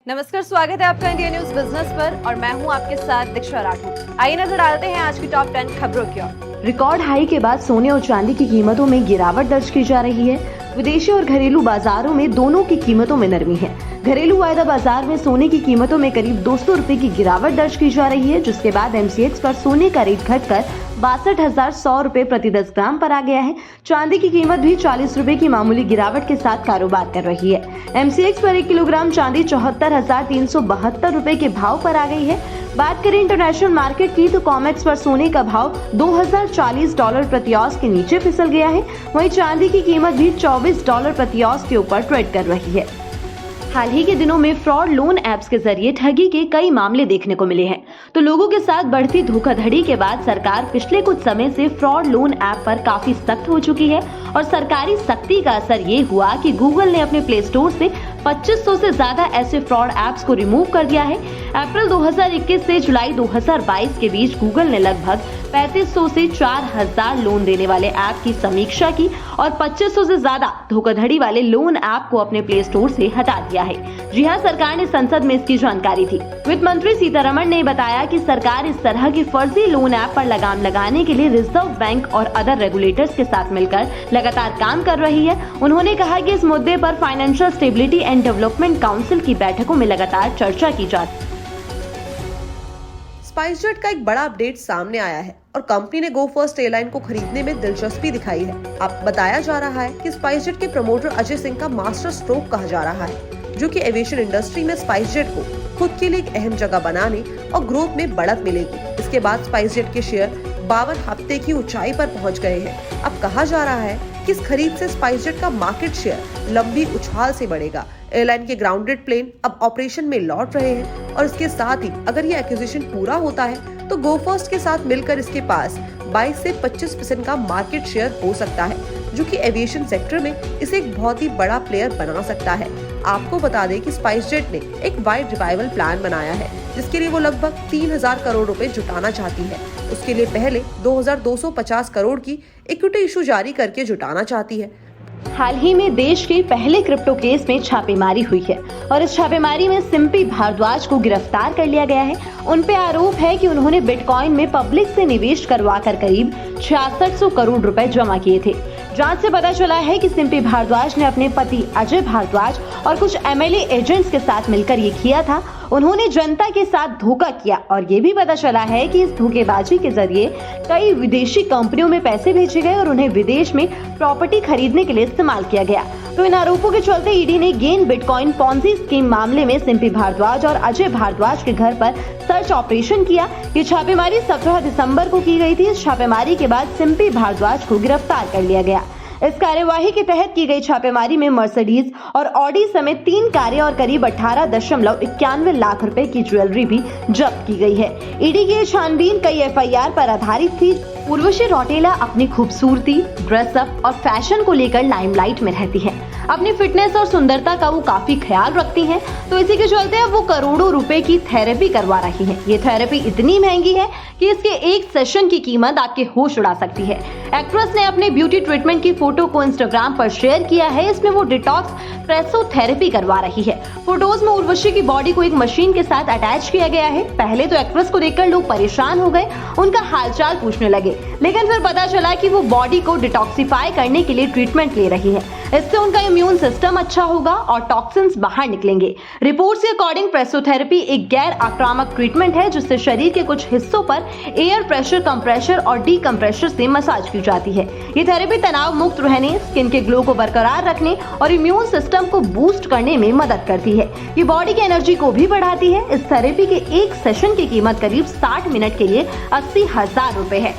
नमस्कार, स्वागत है आपका इंडिया न्यूज बिजनेस पर और मैं हूं आपके साथ दीक्षा राठौर। आइए नजर डालते हैं आज की टॉप 10 खबरों की ओर। रिकॉर्ड हाई के बाद सोने और चांदी की कीमतों में गिरावट दर्ज की जा रही है। विदेशी और घरेलू बाजारों में दोनों की कीमतों में नरमी है। घरेलू वायदा बाजार में सोने की कीमतों में करीब 200 रुपए की गिरावट दर्ज की जा रही है, जिसके बाद MCX पर सोने का रेट घटकर 62,100 रुपए प्रति 10 ग्राम पर आ गया है। चांदी की कीमत भी 40 रुपए की मामूली गिरावट के साथ कारोबार कर रही है। MCX पर 1 किलोग्राम चांदी 74,372 रुपए के भाव पर आ गई है। बात करें इंटरनेशनल मार्केट की तो कॉमेक्स पर सोने का भाव $2040 प्रति औंस के नीचे फिसल गया है। वहीं चांदी की कीमत भी $24 प्रति औंस के ऊपर ट्रेड कर रही है। हाल ही के दिनों में फ्रॉड लोन ऐप्स के जरिए ठगी के कई मामले देखने को मिले हैं। तो लोगों के साथ बढ़ती धोखाधड़ी के बाद सरकार पिछले कुछ समय से फ्रॉड लोन ऐप पर काफी सख्त हो चुकी है और सरकारी सख्ती का असर ये हुआ कि गूगल ने अपने प्ले स्टोर से 2500 से ज्यादा ऐसे फ्रॉड ऐप्स को रिमूव कर दिया है। अप्रैल 2021 से जुलाई 2022 के बीच गूगल ने लगभग 3500 से 4000 लोन देने वाले ऐप की समीक्षा की और 2500 से ज्यादा धोखाधड़ी वाले लोन ऐप को अपने प्ले स्टोर से हटा दिया है। जी हां, सरकार ने संसद में इसकी जानकारी थी। वित्त मंत्री सीतारमण ने बताया कि सरकार इस तरह के फर्जी लोन ऐप पर लगाम लगाने के लिए रिजर्व बैंक और अदर रेगुलेटर्स के साथ मिलकर लगातार काम कर रही है। उन्होंने कहा कि इस मुद्दे पर financial stability and development council की बैठकों में लगातार चर्चा की जाती है। स्पाइसजेट का एक बड़ा अपडेट सामने आया है और कंपनी ने गो फर्स्ट एयरलाइन को खरीदने में दिलचस्पी दिखाई है। अब बताया जा रहा है कि स्पाइसजेट के प्रमोटर अजय सिंह का मास्टर स्ट्रोक कहा जा रहा है, जो कि एविएशन इंडस्ट्री में स्पाइसजेट को खुद के लिए एक अहम जगह बनाने और ग्रोथ में बढ़त मिलेगी। इसके बाद स्पाइसजेट के शेयर 52 हफ्ते की ऊंचाई पर पहुंच गए हैं। अब कहा जा रहा है कि इस खरीद से स्पाइसजेट का मार्केट शेयर लंबी उछाल से बढ़ेगा। एयरलाइन के ग्राउंडेड प्लेन अब ऑपरेशन में लौट रहे हैं और इसके साथ ही अगर ये एक्विजिशन पूरा होता है तो गो फर्स्ट के साथ मिलकर इसके पास 22 से 25% का मार्केट शेयर हो सकता है, जो कि एविएशन सेक्टर में इसे एक बहुत ही बड़ा प्लेयर बना सकता है। आपको बता दें कि स्पाइसजेट ने एक वाइड रिवाइवल प्लान बनाया है, जिसके लिए वो लगभग 3000 करोड़ रुपए जुटाना चाहती है। उसके लिए पहले 2250 करोड़ की इक्विटी इशू जारी करके जुटाना चाहती है। हाल ही में देश के पहले क्रिप्टो केस में छापेमारी हुई है और इस छापेमारी में सिम्पी भारद्वाज को गिरफ्तार कर लिया गया है। उन पे आरोप है कि उन्होंने बिटकॉइन में पब्लिक से निवेश करवाकर करीब 6600 करोड़ रुपए जमा किए थे। जांच से पता चला है कि सिम्पी भारद्वाज ने अपने पति अजय भारद्वाज और कुछ MLA एजेंट्स के साथ मिलकर ये किया था। उन्होंने जनता के साथ धोखा किया और ये भी पता चला है कि इस धोखेबाजी के जरिए कई विदेशी कंपनियों में पैसे भेजे गए और उन्हें विदेश में प्रॉपर्टी खरीदने के लिए इस्तेमाल किया गया। तो इन आरोपों के चलते ईडी ने गेन बिटकॉइन पॉन्जी स्कीम मामले में सिम्पी भारद्वाज और अजय भारद्वाज के घर पर सर्च ऑपरेशन किया। ये छापेमारी 17 दिसंबर को की गई थी। इस छापेमारी के बाद सिम्पी भारद्वाज को गिरफ्तार कर लिया गया। इस कार्यवाही के तहत की गई छापेमारी में मर्सिडीज और ऑडी समेत 3 कारें और करीब 18.91 लाख रुपए की ज्वेलरी भी जब्त की गई है। ईडी की छानबीन कई FIR पर आधारित थी। उर्वशी रौटेला अपनी खूबसूरती, ड्रेसअप और फैशन को लेकर लाइमलाइट में रहती है। अपनी फिटनेस और सुंदरता का वो काफी ख्याल रखती हैं, तो इसी के चलते अब वो करोड़ों रुपए की थेरेपी करवा रही हैं। ये थेरेपी इतनी महंगी है कि इसके एक सेशन की कीमत आपके होश उड़ा सकती है। एक्ट्रेस ने अपने ब्यूटी ट्रीटमेंट की फोटो को इंस्टाग्राम पर शेयर किया है। इसमें वो डिटॉक्स प्रेसोथेरेपी करवा रही है। फोटोज में उर्वशी की बॉडी को एक मशीन के साथ अटैच किया गया है। पहले तो एक्ट्रेस को देखकर लोग परेशान हो गए, उनका हालचाल पूछने लगे, लेकिन फिर पता चला कि वो बॉडी को डिटॉक्सिफाई करने के लिए ट्रीटमेंट ले रही है। इससे उनका इम्यून सिस्टम अच्छा होगा और टॉक्सिन्स बाहर निकलेंगे। रिपोर्ट्स के अकॉर्डिंग प्रेसोथेरेपी एक गैर आक्रामक ट्रीटमेंट है, जिससे शरीर के कुछ हिस्सों पर एयर प्रेशर, कंप्रेशर और डीकंप्रेशर से मसाज की जाती है। ये थेरेपी तनाव मुक्त रहने, स्किन के ग्लो को बरकरार रखने और इम्यून सिस्टम को बूस्ट करने में मदद करती है। ये बॉडी की एनर्जी को भी बढ़ाती है। इस थेरेपी के एक सेशन की कीमत करीब 60 मिनट के लिए 80,000 रुपए है।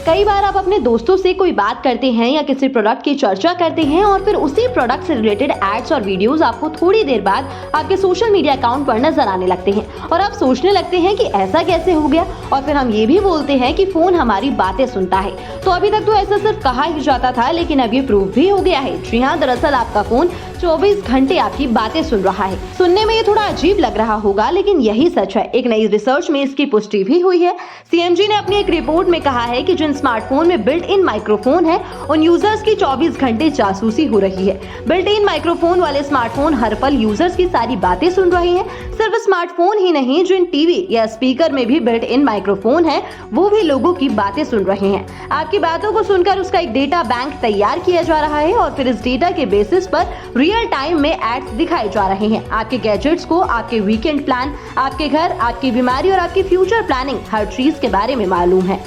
कई बार आप अपने दोस्तों से कोई बात करते हैं या किसी प्रोडक्ट की चर्चा करते हैं और फिर उसी प्रोडक्ट से रिलेटेड एड्स और वीडियोस आपको थोड़ी देर बाद आपके सोशल मीडिया अकाउंट पर नजर आने लगते हैं और आप सोचने लगते हैं कि ऐसा कैसे हो गया, और फिर हम ये भी बोलते हैं कि फोन हमारी बातें सुनता है। तो अभी तक तो ऐसा सिर्फ कहा ही जाता था, लेकिन अब ये प्रूव भी हो गया है। जी हाँ, दरअसल आपका फोन 24 घंटे आपकी बातें सुन रहा है। सुनने में ये थोड़ा अजीब लग रहा होगा, लेकिन यही सच है। एक नई रिसर्च में इसकी पुष्टि भी हुई है। CMG ने अपनी एक रिपोर्ट में कहा है कि जिन स्मार्टफोन में बिल्ट इन माइक्रोफोन है, उन यूजर्स की 24 घंटे जासूसी हो रही है। बिल्ट इन माइक्रोफोन वाले स्मार्टफोन हर पल यूजर्स की सारी बातें सुन रहे हैं। सिर्फ स्मार्टफोन ही नहीं, जिन टीवी या स्पीकर में भी बिल्ट इन माइक्रोफोन है, वो भी लोगों की बातें सुन रहे हैं। आपकी बातों को सुनकर उसका एक डेटा बैंक तैयार किया जा रहा है और फिर इस डेटा के बेसिस पर रियल टाइम में एड्स दिखाए जा रहे हैं। आपके गैजेट्स को, आपके वीकेंड प्लान, आपके घर, आपकी बीमारी और आपकी फ्यूचर प्लानिंग, हर चीज के बारे में मालूम है।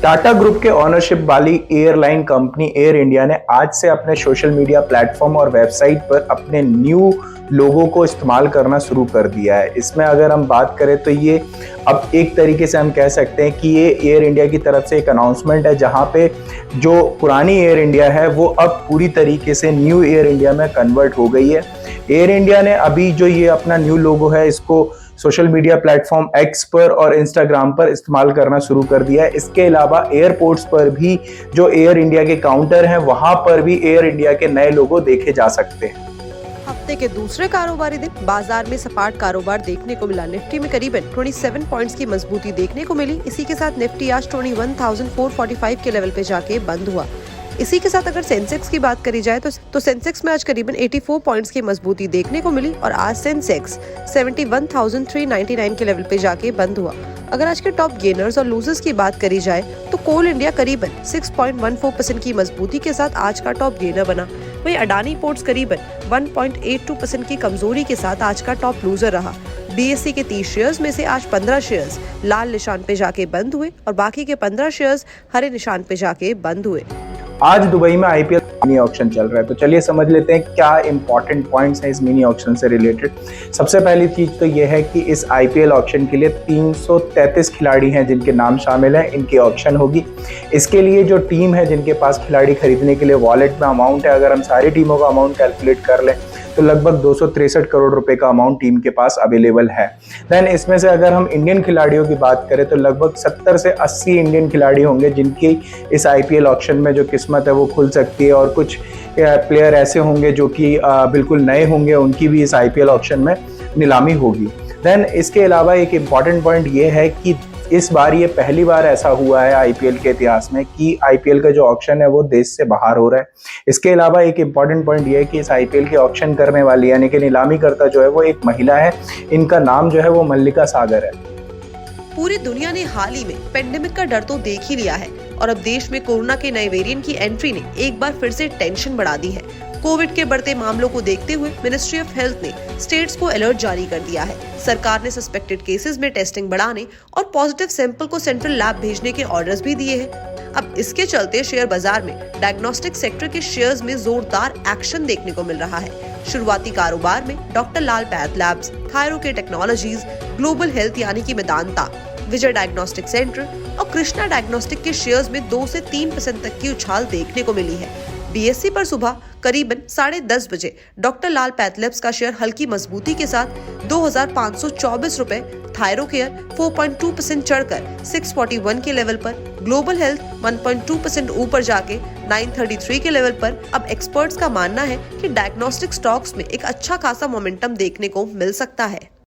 टाटा ग्रुप के ऑनरशिप वाली एयरलाइन कंपनी एयर इंडिया ने आज से अपने सोशल मीडिया प्लेटफॉर्म और वेबसाइट पर अपने न्यू लोगो को इस्तेमाल करना शुरू कर दिया है। इसमें अगर हम बात करें तो ये अब एक तरीके से हम कह सकते हैं कि ये एयर इंडिया की तरफ से एक अनाउंसमेंट है, जहां पे जो पुरानी एयर इंडिया है वो अब पूरी तरीके से न्यू एयर इंडिया में कन्वर्ट हो गई है। एयर इंडिया ने अभी जो ये अपना न्यू लोगो है इसको सोशल मीडिया प्लेटफॉर्म एक्स पर और इंस्टाग्राम पर इस्तेमाल करना शुरू कर दिया है। इसके अलावा एयरपोर्ट्स पर भी जो एयर इंडिया के काउंटर हैं वहां पर भी एयर इंडिया के नए लोगो देखे जा सकते हैं। हफ्ते के दूसरे कारोबारी दिन बाजार में सपाट कारोबार देखने को मिला। निफ्टी में करीबन 27 पॉइंट्स की मजबूती देखने को मिली। इसी के साथ निफ्टी आज 21,445 के लेवल पे जाके बंद हुआ। इसी के साथ अगर सेंसेक्स की बात करी जाए तो सेंसेक्स में आज करीबन 84 पॉइंट्स की मजबूती देखने को मिली और आज सेंसेक्स 71,399 के लेवल पे जाके बंद हुआ। अगर आज के टॉप गेनर्स और लूजर्स की बात करी जाए तो कोल इंडिया करीबन 6.14% की मजबूती के साथ आज का टॉप गेनर बना। वहीं अडानी पोर्ट्स करीबन 1.82% की कमजोरी के साथ आज का टॉप लूजर रहा। बीएसई के 30 शेयर्स में से आज 15 शेयर्स लाल निशान पे जाके बंद हुए और बाकी के 15 शेयर्स हरे निशान पे जाके बंद हुए। आज दुबई में आईपीएल मिनी ऑक्शन चल रहा है, तो चलिए समझ लेते हैं क्या इंपॉर्टेंट पॉइंट्स हैं इस मिनी ऑक्शन से रिलेटेड। सबसे पहली चीज तो यह है कि इस आईपीएल ऑक्शन के लिए 333 खिलाड़ी हैं जिनके नाम शामिल हैं, इनकी ऑक्शन होगी। इसके लिए जो टीम है जिनके पास खिलाड़ी खरीदने के लिए वॉलेट में अमाउंट है, अगर हम सारी टीमों का अमाउंट कैलकुलेट कर लें तो लगभग 263 करोड़ रुपए का अमाउंट टीम के पास अवेलेबल है। देन इसमें से अगर हम इंडियन खिलाड़ियों की बात करें तो लगभग 70 से 80 इंडियन खिलाड़ी होंगे जिनकी इस आईपीएल ऑक्शन में जो किस्मत है वो खुल सकती है, और कुछ प्लेयर ऐसे होंगे जो कि बिल्कुल नए होंगे, उनकी भी इस आईपीएल ऑक्शन में नीलामी होगी। देन इसके अलावा एक इम्पॉर्टेंट पॉइंट ये है कि इस बार ये पहली बार ऐसा हुआ है आईपीएल के इतिहास में कि आईपीएल का जो ऑक्शन है वो देश से बाहर हो रहा है। इसके अलावा एक इम्पॉर्टेंट पॉइंट ये है कि इस आईपीएल के ऑक्शन करने वाली यानी कि नीलामी करता जो है वो एक महिला है। इनका नाम जो है वो मल्लिका सागर है। पूरी दुनिया ने हाल ही में पेंडेमिक का डर तो देख ही लिया है और अब देश में कोरोना के नए वेरिएंट की एंट्री ने एक बार फिर से टेंशन बढ़ा दी है। कोविड के बढ़ते मामलों को देखते हुए मिनिस्ट्री ऑफ हेल्थ ने स्टेट्स को अलर्ट जारी कर दिया है। सरकार ने सस्पेक्टेड केसेस में टेस्टिंग बढ़ाने और पॉजिटिव सैंपल को सेंट्रल लैब भेजने के ऑर्डर्स भी दिए हैं। अब इसके चलते शेयर बाजार में डायग्नोस्टिक सेक्टर के शेयर्स में जोरदार एक्शन देखने को मिल रहा है। शुरुआती कारोबार में doctor Lal Path Labs, Thyrocare Technologies, Global Health यानी कि मेदांता, विजय डायग्नोस्टिक सेंटर और कृष्णा डायग्नोस्टिक के शेयर्स में 2 से 3% तक की उछाल देखने को मिली है। बीएसई पर सुबह करीबन 10:30 बजे डॉक्टर लाल पैथलैब्स का शेयर हल्की मजबूती के साथ 2,524 रुपए, थायरोकेयर 4.2% चढ़कर 641 के लेवल पर, ग्लोबल हेल्थ 1.2% ऊपर जाके 933 के लेवल पर। अब एक्सपर्ट्स का मानना है कि डायग्नोस्टिक स्टॉक्स में एक अच्छा खासा मोमेंटम देखने को मिल सकता है।